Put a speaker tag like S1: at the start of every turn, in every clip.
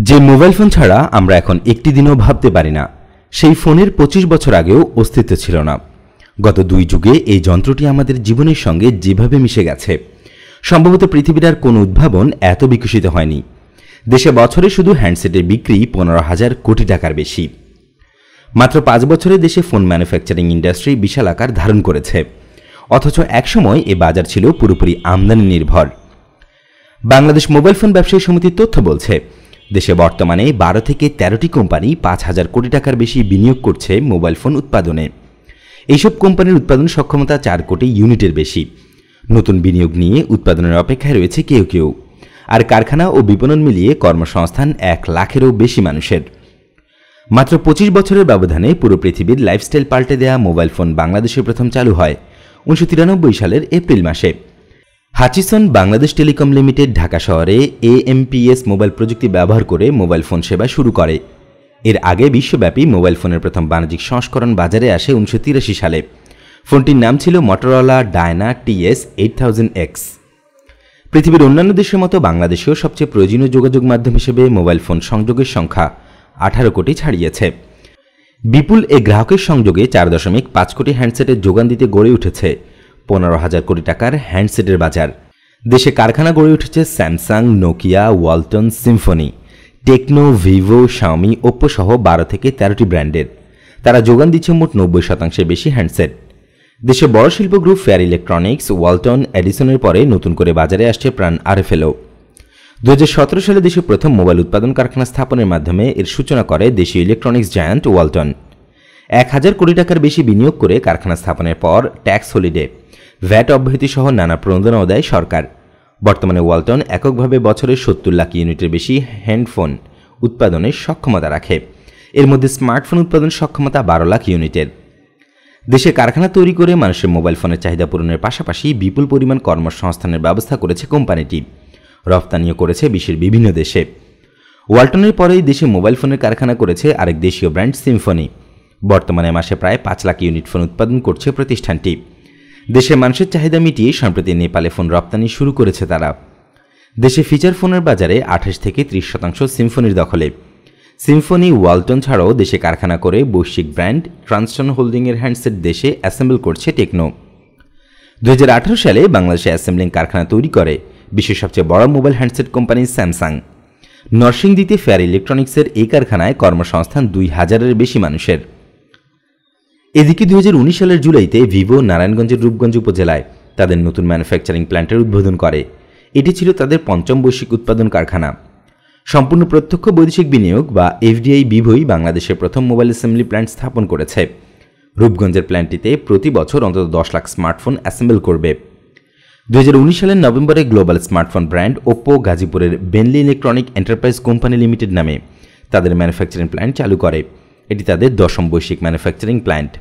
S1: যে mobile phone ছাড়া আমরা এখন একটি দিনও ভাবতে পারি না, সেই ফোনের 25 বছর আগেও অস্তিত্ব ছিল না। গত 2 যুগে এই যন্ত্রটি আমাদের জীবনের সঙ্গে যেভাবে মিশে গেছে, সম্ভবত পৃথিবীর আর কোনো উদ্ভাবন এত বিকশিত হয়নি। দেশে বছরে শুধু হ্যান্ডসেটের বিক্রি 15,000 কোটি টাকার বেশি। মাত্র 5 বছরে দেশে ফোন ম্যানুফ্যাকচারিং ইন্ডাস্ট্রি বিশাল আকার ধারণ করেছে, অথচ একসময় এ বাজার ছিল পুরোপুরি আমদানি নির্ভর। বাংলাদেশ মোবাইল ফোন ব্যবসায়ী সমিতির তথ্য বলছে, দেশে বর্তমানে 12 থেকে 13টি কোম্পানি 5,000 কোটি টাকার বেশি বিনিয়োগ করছে মোবাইল ফোন উৎপাদনে। এইসব কোম্পানির উৎপাদন সক্ষমতা 4 কোটি ইউনিটের বেশি। নতুন বিনিয়োগ নিয়ে উৎপাদনের অপেক্ষায় রয়েছে কেউ কেউ, আর কারখানা ও বিপণন মিলিয়ে কর্মসংস্থান 1 লাখেরও বেশি মানুষের। মাত্র 25 বছরের ব্যবধানে পুরো পৃথিবীর লাইফস্টাইল পাল্টে দেয়া মোবাইল ফোন বাংলাদেশে প্রথম চালু হয় 1993 সালের এপ্রিল মাসে। Hutchison Bangladesh telecom limited Dhaka শহরে AMPS মোবাইল প্রযুক্তি ব্যবহার করে মোবাইল ফোন সেবা শুরু করে। এর আগে বিশ্বব্যাপী মোবাইল ফোনের প্রথম বাণিজ্যিক সংস্করণ বাজারে আসে 1983 সালে। ফোনটির নাম ছিল মটোরোলা ডায়না TS8000X। পৃথিবীর অন্যান্য দেশের মতো বাংলাদেশেও সবচেয়ে প্রয়োজনীয় যোগাযোগ মাধ্যম হিসেবে মোবাইল ফোন সংযোগের সংখ্যা 18 কোটি ছাড়িয়েছে। বিপুল এ গ্রাহকের সংযোগে 4.5 কোটি হ্যান্ডসেটের যোগান দিতে গড়ে উঠেছে 15,000 কোটি টাকার হ্যান্ডসেটের বাজার। দেশে কারখানা গড়ে উঠেছে Samsung, Nokia, Walton, Symphony, Tecno, Vivo, Xiaomi, Oppo সহ 12 থেকে 13টি ব্র্যান্ডের। তারা যোগান দিচ্ছে মোট 90% বেশি হ্যান্ডসেট। দেশে বড় শিল্প গ্রুপ ফেয়ার ইলেকট্রনিক্স, ওয়ালটন, এডিসনের পরে নতুন করে বাজারে আসছে প্রাণ RFLও। 2017 সালে দেশে প্রথম মোবাইল উৎপাদন কারখানা স্থাপনের মাধ্যমে এর সূচনা করে দেশীয় ইলেকট্রনিক্স জায়ান্ট ওয়ালটন। 1,000 কোটি টাকার বেশি বিনিয়োগ করে কারখানা স্থাপনের পর ট্যাক্স হলিডে, ভ্যাট অব্যাহতি সহ নানা প্রণোদনাও দেয় সরকার। বর্তমানে ওয়ালটন এককভাবে বছরে 70 লাখ ইউনিটের বেশি হ্যান্ডফোন উৎপাদনের সক্ষমতা রাখে। এর মধ্যে স্মার্টফোন উৎপাদন সক্ষমতা 12 লাখ ইউনিটের। দেশে কারখানা তৈরি করে মানুষের মোবাইল ফোনের চাহিদা পূরণের পাশাপাশি বিপুল পরিমাণ কর্মসংস্থানের ব্যবস্থা করেছে কোম্পানিটি। রফতানিও করেছে বিশ্বের বিভিন্ন দেশে। ওয়ালটনের পরেই দেশে মোবাইল ফোনের কারখানা করেছে আরেক দেশীয় ব্র্যান্ড সিম্ফনি। বর্তমানে মাসে প্রায় 5 লাখ ইউনিট ফোন উৎপাদন করছে প্রতিষ্ঠানটি। দেশের মানুষের চাহিদা মিটিয়ে সম্প্রতি নেপালে ফোন রপ্তানি শুরু করেছে তারা। দেশে ফিচার ফোনের বাজারে 28 থেকে 30% সিম্ফনির দখলে। সিম্ফনি, ওয়ালটন ছাড়াও দেশে কারখানা করে বৈশ্বিক ব্র্যান্ড ট্রান্সটন হোল্ডিংয়ের হ্যান্ডসেট দেশে অ্যাসেম্বল করছে টেকনো। 2018 সালে বাংলাদেশে অ্যাসেম্বলিং কারখানা তৈরি করে বিশ্বের সবচেয়ে বড় মোবাইল হ্যান্ডসেট কোম্পানি স্যামসাং। নরসিংদীতে ফেয়ার ইলেকট্রনিক্সের এই কারখানায় কর্মসংস্থান 2000-এর বেশি মানুষের। এদিকে 2019 সালের জুলাইতে ভিভো নারায়ণগঞ্জের রূপগঞ্জ উপজেলায় তাদের নতুন ম্যানুফ্যাকচারিং প্ল্যান্টের উদ্বোধন করে। এটি ছিল তাদের 5ম বৈশ্বিক উৎপাদন কারখানা। সম্পূর্ণ প্রত্যক্ষ বৈদেশিক বিনিয়োগ বা FDI ভিভোই বাংলাদেশের প্রথম মোবাইল অ্যাসেম্বলি প্ল্যান্ট স্থাপন করেছে। রূপগঞ্জের প্ল্যান্টটিতে প্রতি বছর অন্তত 10 লাখ স্মার্টফোন অ্যাসেম্বল করবে। 2019 সালের নভেম্বরে গ্লোবাল স্মার্টফোন ব্র্যান্ড ওপ্পো গাজীপুরের Benly electronic enterprise company limited নামে তাদের ম্যানুফ্যাকচারিং প্ল্যান্ট চালু করে। এটি তাদের 10ম বৈশ্বিক ম্যানুফ্যাকচারিং প্ল্যান্ট।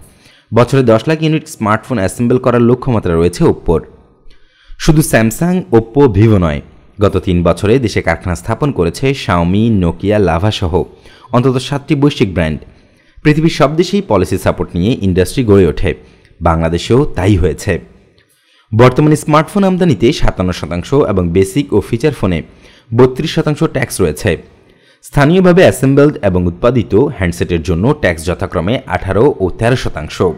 S1: বছরে 10 লাখ ইউনিট স্মার্টফোন অ্যাসেম্বল করার লক্ষ্যমাত্রা রয়েছে ওপ্পোর। শুধু স্যামসাং, ওপ্পো, ভিভো নয়, গত 3 বছরে দেশে কারখানা স্থাপন করেছে শাওমি, নোকিয়া, লাভা সহ অন্তত 7টি বৈশ্বিক ব্র্যান্ড। পৃথিবীর সব দেশেই পলিসি সাপোর্ট নিয়ে ইন্ডাস্ট্রি গড়ে ওঠে, বাংলাদেশেও তাই হয়েছে। বর্তমানে স্মার্টফোন আমদানিতে 57% এবং বেসিক ও ফিচার ফোনে 32% ট্যাক্স রয়েছে। স্থানীয়ভাবে অ্যাসেম্বলড এবং উৎপাদিত হ্যান্ডসেটের জন্য ট্যাক্স যথাক্রমে 18 ও 13%।